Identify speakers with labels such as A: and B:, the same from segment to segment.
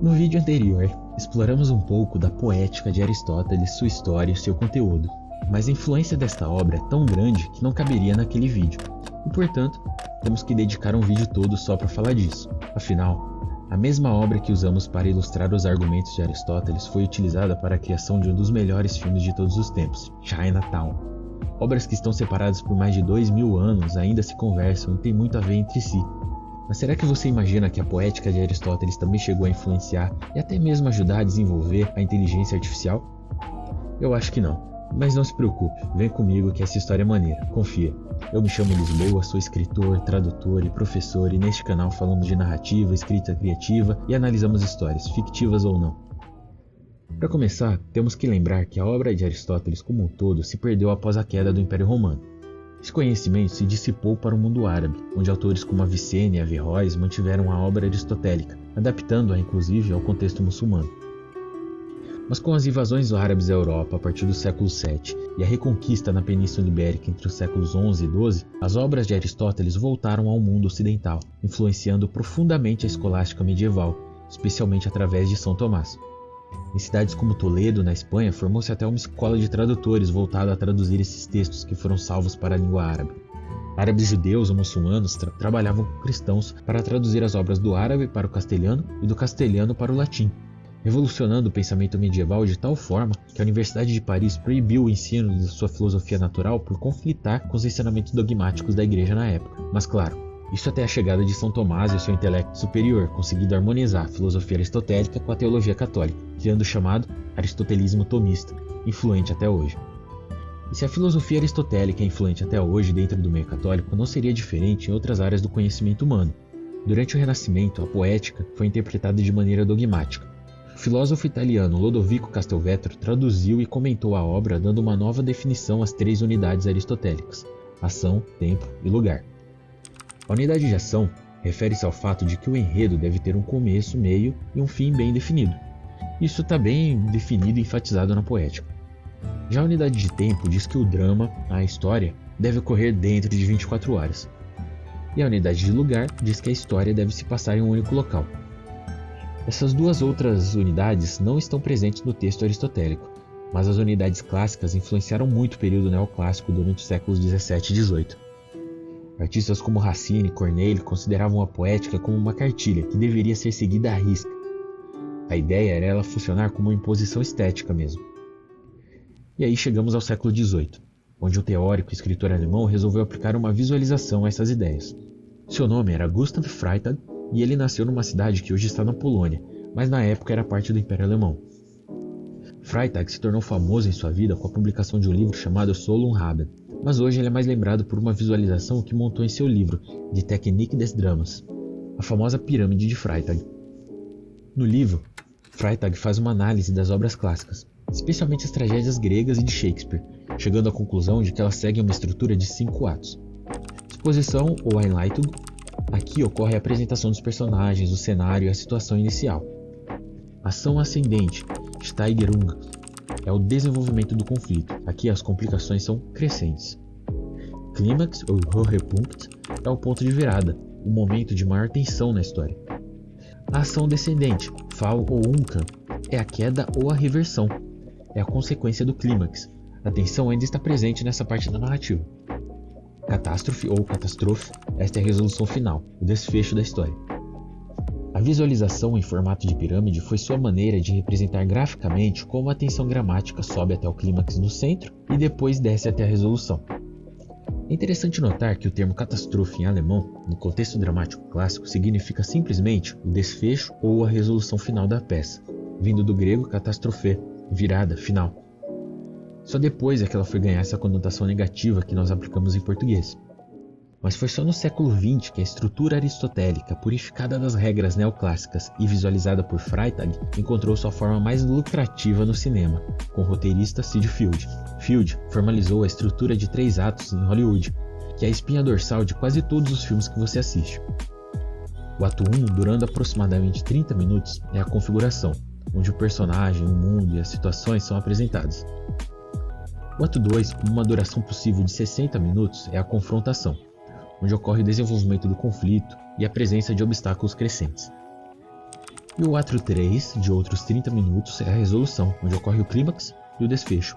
A: No vídeo anterior, exploramos um pouco da poética de Aristóteles, sua história e seu conteúdo, mas a influência desta obra é tão grande que não caberia naquele vídeo, e portanto, temos que dedicar um vídeo todo só para falar disso. Afinal, a mesma obra que usamos para ilustrar os argumentos de Aristóteles foi utilizada para a criação de um dos melhores filmes de todos os tempos, Chinatown. Obras que estão separadas por mais de 2000 anos ainda se conversam e têm muito a ver entre si. Mas será que você imagina que a poética de Aristóteles também chegou a influenciar e até mesmo ajudar a desenvolver a inteligência artificial? Eu acho que não, mas não se preocupe, vem comigo que essa história é maneira, confia. Eu me chamo Lisboa, sou escritor, tradutor e professor e neste canal falamos de narrativa, escrita criativa e analisamos histórias, fictivas ou não. Para começar, temos que lembrar que a obra de Aristóteles como um todo se perdeu após a queda do Império Romano. Esse conhecimento se dissipou para o mundo árabe, onde autores como Avicena e Averroes mantiveram a obra aristotélica, adaptando-a inclusive ao contexto muçulmano. Mas com as invasões árabes à Europa a partir do século VII e a reconquista na Península Ibérica entre os séculos XI e XII, as obras de Aristóteles voltaram ao mundo ocidental, influenciando profundamente a escolástica medieval, especialmente através de São Tomás. Em cidades como Toledo, na Espanha, formou-se até uma escola de tradutores voltada a traduzir esses textos que foram salvos para a língua árabe. Árabes judeus ou muçulmanos trabalhavam com cristãos para traduzir as obras do árabe para o castelhano e do castelhano para o latim, revolucionando o pensamento medieval de tal forma que a Universidade de Paris proibiu o ensino de sua filosofia natural por conflitar com os ensinamentos dogmáticos da igreja na época. Mas claro, isso até a chegada de São Tomás e seu intelecto superior, conseguindo harmonizar a filosofia aristotélica com a teologia católica, criando o chamado aristotelismo tomista, influente até hoje. E se a filosofia aristotélica é influente até hoje dentro do meio católico, não seria diferente em outras áreas do conhecimento humano. Durante o Renascimento, a poética foi interpretada de maneira dogmática. O filósofo italiano Lodovico Castelvetro traduziu e comentou a obra dando uma nova definição às 3 unidades aristotélicas: ação, tempo e lugar. A unidade de ação refere-se ao fato de que o enredo deve ter um começo, meio e um fim bem definido. Isso está bem definido e enfatizado na poética. Já a unidade de tempo diz que o drama, a história, deve ocorrer dentro de 24 horas. E a unidade de lugar diz que a história deve se passar em um único local. Essas duas outras unidades não estão presentes no texto aristotélico, mas as unidades clássicas influenciaram muito o período neoclássico durante os séculos 17 e 18. Artistas como Racine e Corneille consideravam a poética como uma cartilha que deveria ser seguida à risca. A ideia era ela funcionar como uma imposição estética mesmo. E aí chegamos ao século XVIII, onde um teórico e escritor alemão resolveu aplicar uma visualização a essas ideias. Seu nome era Gustav Freytag e ele nasceu numa cidade que hoje está na Polônia, mas na época era parte do Império Alemão. Freytag se tornou famoso em sua vida com a publicação de um livro chamado Solum Haben, mas hoje ele é mais lembrado por uma visualização que montou em seu livro De Techniek des Dramas, a famosa pirâmide de Freytag. No livro, Freytag faz uma análise das obras clássicas, especialmente as tragédias gregas e de Shakespeare, chegando à conclusão de que elas seguem uma estrutura de 5 atos. Exposição ou Einleitung. Aqui ocorre a apresentação dos personagens, o cenário e a situação inicial. Ação ascendente, Steigerung, é o desenvolvimento do conflito. Aqui as complicações são crescentes. Clímax ou Höhepunkt é o ponto de virada, o momento de maior tensão na história. A ação descendente, Fall ou Umkan, é a queda ou a reversão. É a consequência do clímax. A tensão ainda está presente nessa parte da narrativa. Catástrofe ou catástrofe, esta é a resolução final, o desfecho da história. A visualização em formato de pirâmide foi sua maneira de representar graficamente como a tensão gramática sobe até o clímax no centro e depois desce até a resolução. É interessante notar que o termo catástrofe em alemão, no contexto dramático clássico, significa simplesmente o desfecho ou a resolução final da peça, vindo do grego catastrophe, virada, final. Só depois é que ela foi ganhar essa conotação negativa que nós aplicamos em português. Mas foi só no século XX que a estrutura aristotélica, purificada das regras neoclássicas e visualizada por Freytag, encontrou sua forma mais lucrativa no cinema, com o roteirista Sid Field. Field formalizou a estrutura de 3 atos em Hollywood, que é a espinha dorsal de quase todos os filmes que você assiste. O ato 1, durando aproximadamente 30 minutos, é a configuração, onde o personagem, o mundo e as situações são apresentados. O ato 2, com uma duração possível de 60 minutos, é a confrontação, onde ocorre o desenvolvimento do conflito e a presença de obstáculos crescentes. E o ato 3, de outros 30 minutos, é a resolução, onde ocorre o clímax e o desfecho.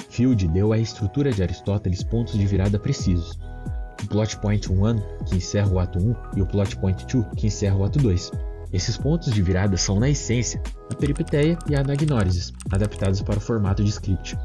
A: Field deu à estrutura de Aristóteles pontos de virada precisos. O plot point 1, que encerra o ato 1, e o plot point 2, que encerra o ato 2. Esses pontos de virada são, na essência, a peripeteia e a anagnórisis, adaptados para o formato de script.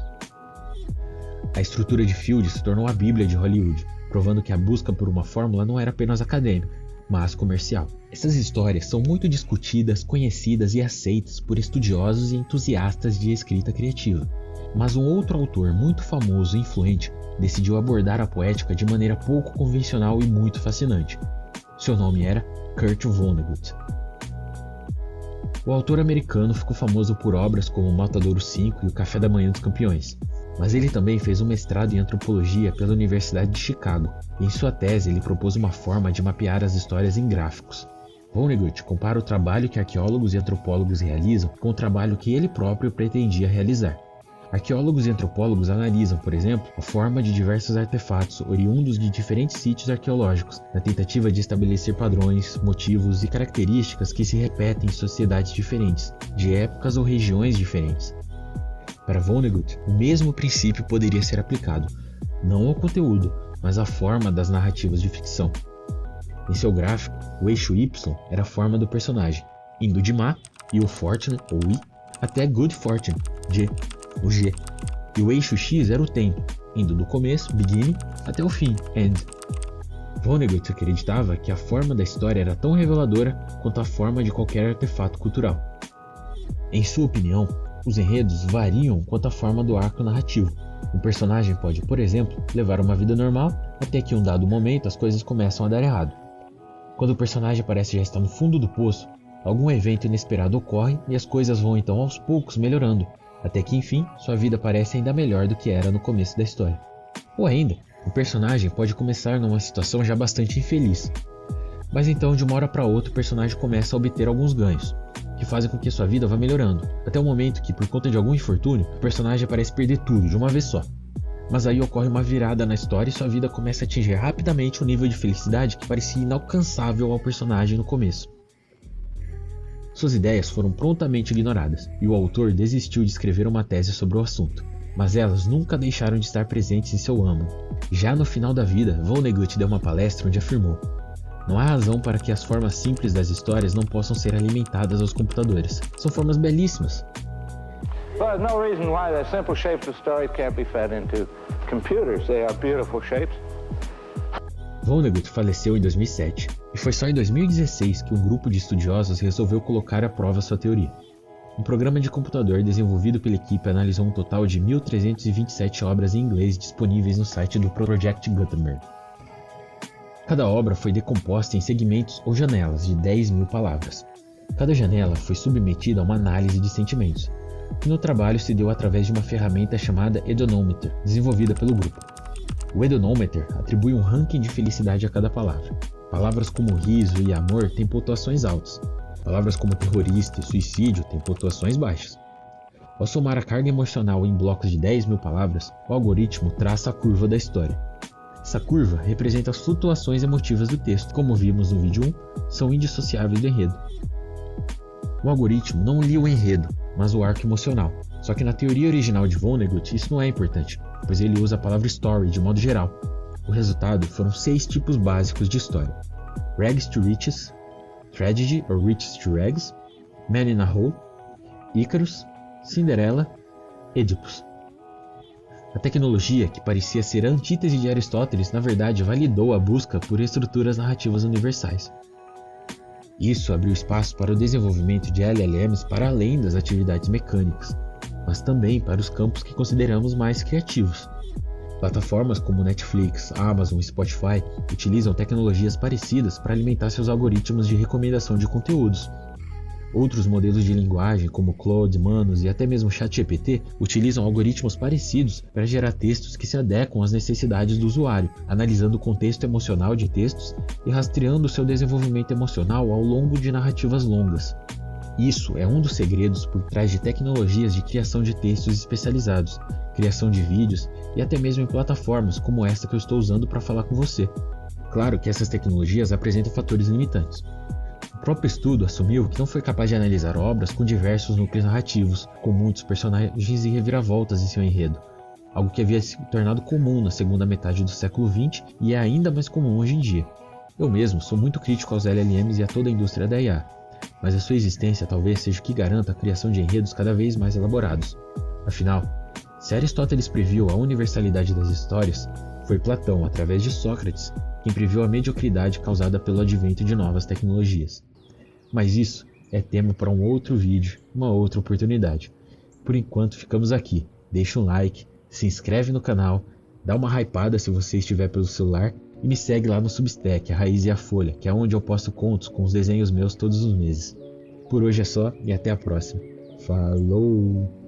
A: A estrutura de Field se tornou a Bíblia de Hollywood, provando que a busca por uma fórmula não era apenas acadêmica, mas comercial. Essas histórias são muito discutidas, conhecidas e aceitas por estudiosos e entusiastas de escrita criativa. Mas um outro autor muito famoso e influente decidiu abordar a poética de maneira pouco convencional e muito fascinante. Seu nome era Kurt Vonnegut. O autor americano ficou famoso por obras como Matadouro 5 e O Café da Manhã dos Campeões, mas ele também fez um mestrado em antropologia pela Universidade de Chicago, e em sua tese ele propôs uma forma de mapear as histórias em gráficos. Vonnegut compara o trabalho que arqueólogos e antropólogos realizam com o trabalho que ele próprio pretendia realizar. Arqueólogos e antropólogos analisam, por exemplo, a forma de diversos artefatos oriundos de diferentes sítios arqueológicos, na tentativa de estabelecer padrões, motivos e características que se repetem em sociedades diferentes, de épocas ou regiões diferentes. Para Vonnegut, o mesmo princípio poderia ser aplicado, não ao conteúdo, mas à forma das narrativas de ficção. Em seu gráfico, o eixo Y era a forma do personagem, indo de má, e o fortune, ou I, até good fortune, G, o G. E o eixo X era o tempo, indo do começo, beginning, até o fim, end. Vonnegut acreditava que a forma da história era tão reveladora quanto a forma de qualquer artefato cultural. Em sua opinião, os enredos variam quanto à forma do arco narrativo. Um personagem pode, por exemplo, levar uma vida normal até que em um dado momento as coisas começam a dar errado. Quando o personagem parece já estar no fundo do poço, algum evento inesperado ocorre e as coisas vão então aos poucos melhorando, até que enfim sua vida parece ainda melhor do que era no começo da história. Ou ainda, o personagem pode começar numa situação já bastante infeliz, mas então de uma hora para outra o personagem começa a obter alguns ganhos, que fazem com que sua vida vá melhorando, até o momento que, por conta de algum infortúnio, o personagem parece perder tudo de uma vez só. Mas aí ocorre uma virada na história e sua vida começa a atingir rapidamente um nível de felicidade que parecia inalcançável ao personagem no começo. Suas ideias foram prontamente ignoradas, e o autor desistiu de escrever uma tese sobre o assunto, mas elas nunca deixaram de estar presentes em seu âmago. Já no final da vida, Vonnegut deu uma palestra onde afirmou: "Não há razão para que as formas simples das histórias não possam ser alimentadas aos computadores. São formas belíssimas."
B: Well, there's no reason why the simple shapes of stories can't be fed into computers. They are beautiful shapes.
A: Vonnegut faleceu em 2007, e foi só em 2016 que um grupo de estudiosos resolveu colocar à prova sua teoria. Um programa de computador desenvolvido pela equipe analisou um total de 1.327 obras em inglês disponíveis no site do Project Gutenberg. Cada obra foi decomposta em segmentos ou janelas de 10.000 palavras. Cada janela foi submetida a uma análise de sentimentos, que no trabalho se deu através de uma ferramenta chamada Hedonômeter, desenvolvida pelo grupo. O Hedonômeter atribui um ranking de felicidade a cada palavra. Palavras como riso e amor têm pontuações altas. Palavras como terrorista e suicídio têm pontuações baixas. Ao somar a carga emocional em blocos de 10.000 palavras, o algoritmo traça a curva da história. Essa curva representa as flutuações emotivas do texto, como vimos no vídeo 1, são indissociáveis do enredo. O algoritmo não lia o enredo, mas o arco emocional. Só que na teoria original de Vonnegut isso não é importante, pois ele usa a palavra story de modo geral. O resultado foram 6 tipos básicos de história: Rags to Riches, Tragedy or Riches to Rags, Man in a Hole, Icarus, Cinderela, Édipus. A tecnologia, que parecia ser a antítese de Aristóteles, na verdade validou a busca por estruturas narrativas universais. Isso abriu espaço para o desenvolvimento de LLMs para além das atividades mecânicas, mas também para os campos que consideramos mais criativos. Plataformas como Netflix, Amazon e Spotify utilizam tecnologias parecidas para alimentar seus algoritmos de recomendação de conteúdos. Outros modelos de linguagem, como Claude, Manus e até mesmo ChatGPT, utilizam algoritmos parecidos para gerar textos que se adequam às necessidades do usuário, analisando o contexto emocional de textos e rastreando seu desenvolvimento emocional ao longo de narrativas longas. Isso é um dos segredos por trás de tecnologias de criação de textos especializados, criação de vídeos e até mesmo em plataformas como esta que eu estou usando para falar com você. Claro que essas tecnologias apresentam fatores limitantes. O próprio estudo assumiu que não foi capaz de analisar obras com diversos núcleos narrativos, com muitos personagens e reviravoltas em seu enredo, algo que havia se tornado comum na segunda metade do século XX e é ainda mais comum hoje em dia. Eu mesmo sou muito crítico aos LLMs e a toda a indústria da IA, mas a sua existência talvez seja o que garanta a criação de enredos cada vez mais elaborados. Afinal, se Aristóteles previu a universalidade das histórias, foi Platão, através de Sócrates, quem previu a mediocridade causada pelo advento de novas tecnologias. Mas isso é tema para um outro vídeo, uma outra oportunidade. Por enquanto ficamos aqui. Deixa um like, se inscreve no canal, dá uma hypada se você estiver pelo celular e me segue lá no Substack, a Raiz e a Folha, que é onde eu posto contos com os desenhos meus todos os meses. Por hoje é só e até a próxima. Falou!